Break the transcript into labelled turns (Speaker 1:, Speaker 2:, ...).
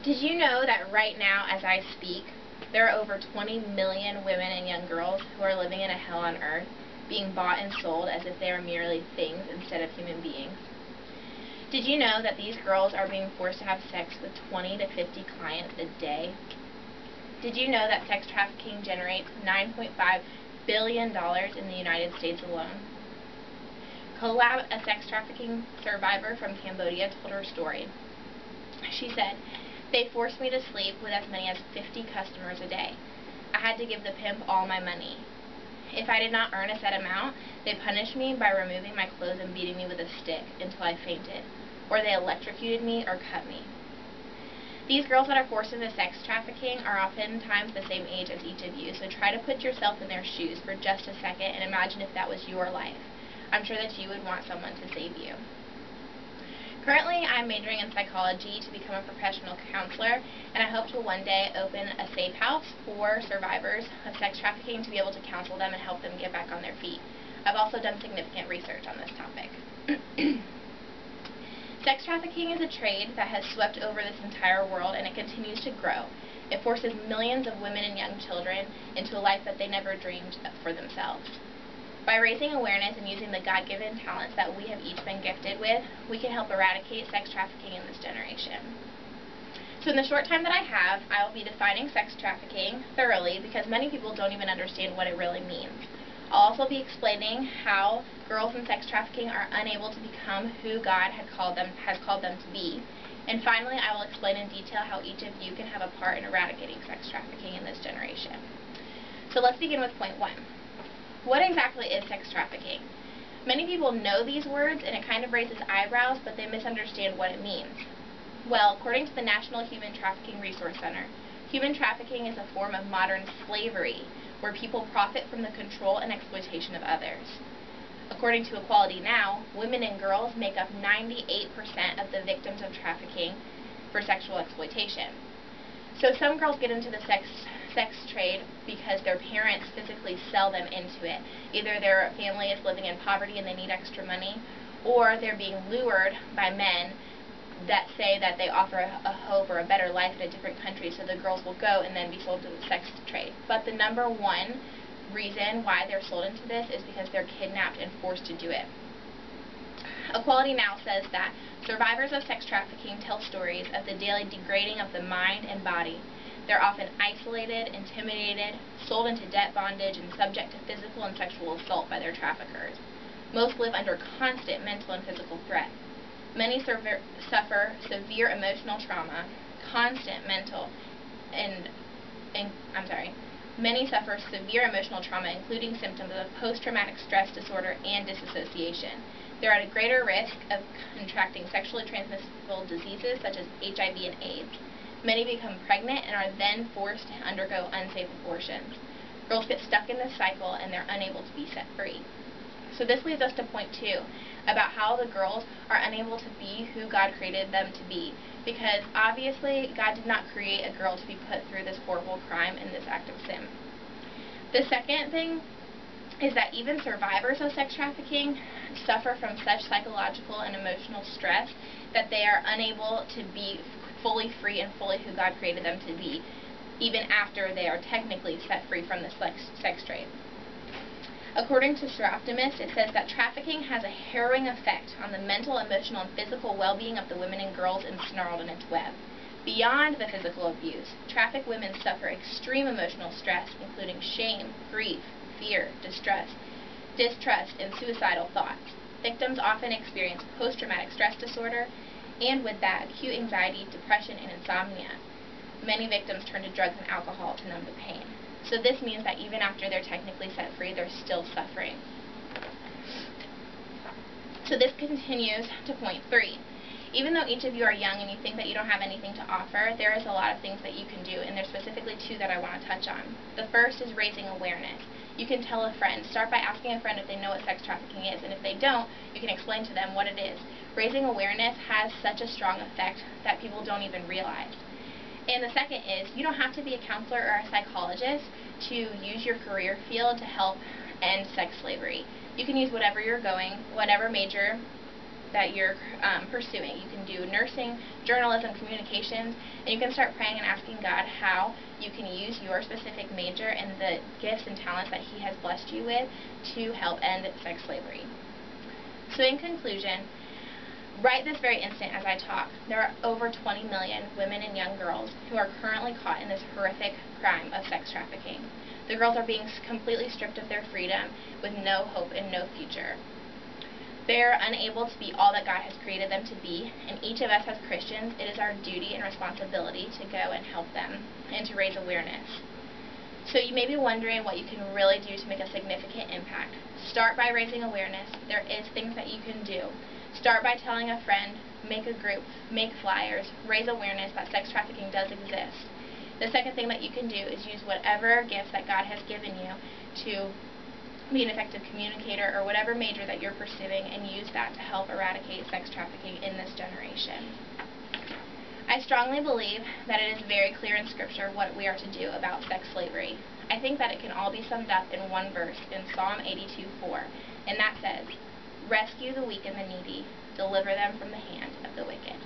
Speaker 1: Did you know that right now, as I speak, there are over 20 million women and young girls who are living in a hell on earth, being bought and sold as if they are merely things instead of human beings? Did you know that these girls are being forced to have sex with 20 to 50 clients a day? Did you know that sex trafficking generates $9.5 billion in the United States alone? Collab, a sex trafficking survivor from Cambodia, told her story. She said, "They forced me to sleep with as many as 50 customers a day. I had to give the pimp all my money. If I did not earn a set amount, they punished me by removing my clothes and beating me with a stick until I fainted, or they electrocuted me or cut me." These girls that are forced into sex trafficking are oftentimes the same age as each of you, so try to put yourself in their shoes for just a second and imagine if that was your life. I'm sure that you would want someone to save you. Currently, I'm majoring in psychology to become a professional counselor, and I hope to one day open a safe house for survivors of sex trafficking to be able to counsel them and help them get back on their feet. I've also done significant research on this topic. Sex trafficking is a trade that has swept over this entire world, and it continues to grow. It forces millions of women and young children into a life that they never dreamed of for themselves. By raising awareness and using the God-given talents that we have each been gifted with, we can help eradicate sex trafficking in this generation. So in the short time that I have, I will be defining sex trafficking thoroughly because many people don't even understand what it really means. I'll also be explaining how girls in sex trafficking are unable to become who God has called them to be. And finally, I will explain in detail how each of you can have a part in eradicating sex trafficking in this generation. So let's begin with point 1. What exactly is sex trafficking? Many people know these words and it kind of raises eyebrows, but they misunderstand what it means. Well, according to the National Human Trafficking Resource Center, human trafficking is a form of modern slavery where people profit from the control and exploitation of others. According to Equality Now, women and girls make up 98% of the victims of trafficking for sexual exploitation. So some girls get into the sex trade because their parents physically sell them into it. Either their family is living in poverty and they need extra money, or they're being lured by men that say that they offer a hope or a better life in a different country, so the girls will go and then be sold to the sex trade. But the number one reason why they're sold into this is because they're kidnapped and forced to do it. Equality Now says that survivors of sex trafficking tell stories of the daily degrading of the mind and body. They're often isolated, intimidated, sold into debt bondage, and subject to physical and sexual assault by their traffickers. Most live under constant mental and physical threat. Many suffer severe emotional trauma, Many suffer severe emotional trauma, including symptoms of post-traumatic stress disorder and disassociation. They're at a greater risk of contracting sexually transmissible diseases such as HIV and AIDS. Many become pregnant and are then forced to undergo unsafe abortions. Girls get stuck in this cycle and they're unable to be set free. So this leads us to point 2, about how the girls are unable to be who God created them to be. Because obviously God did not create a girl to be put through this horrible crime and this act of sin. The second thing is that even survivors of sex trafficking suffer from such psychological and emotional stress that they are unable to be fully free and fully who God created them to be, even after they are technically set free from the sex trade. According to Optimist, it says that trafficking has a harrowing effect on the mental, emotional, and physical well-being of the women and girls ensnarled in its web. Beyond the physical abuse, trafficked women suffer extreme emotional stress, including shame, grief, fear, distrust, and suicidal thoughts. Victims often experience post-traumatic stress disorder, and with that, acute anxiety, depression, and insomnia. Many victims turn to drugs and alcohol to numb the pain. So this means that even after they're technically set free, they're still suffering. So this continues to point 3. Even though each of you are young and you think that you don't have anything to offer, there is a lot of things that you can do, and there's specifically 2 that I want to touch on. The first is raising awareness. You can tell a friend. Start by asking a friend if they know what sex trafficking is, and if they don't, you can explain to them what it is. Raising awareness has such a strong effect that people don't even realize. And the second is, you don't have to be a counselor or a psychologist to use your career field to help end sex slavery. You can use whatever major that you're pursuing. You can do nursing, journalism, communications, and you can start praying and asking God how you can use your specific major and the gifts and talents that He has blessed you with to help end sex slavery. So in conclusion, right this very instant as I talk, there are over 20 million women and young girls who are currently caught in this horrific crime of sex trafficking. The girls are being completely stripped of their freedom with no hope and no future. They're unable to be all that God has created them to be, and each of us as Christians, it is our duty and responsibility to go and help them and to raise awareness. So you may be wondering what you can really do to make a significant impact. Start by raising awareness. There is things that you can do. Start by telling a friend, make a group, make flyers, raise awareness that sex trafficking does exist. The second thing that you can do is use whatever gifts that God has given you to be an effective communicator or whatever major that you're pursuing, and use that to help eradicate sex trafficking in this generation. I strongly believe that it is very clear in Scripture what we are to do about sex slavery. I think that it can all be summed up in one verse in Psalm 82:4, and that says, "Rescue the weak and the needy, deliver them from the hand of the wicked."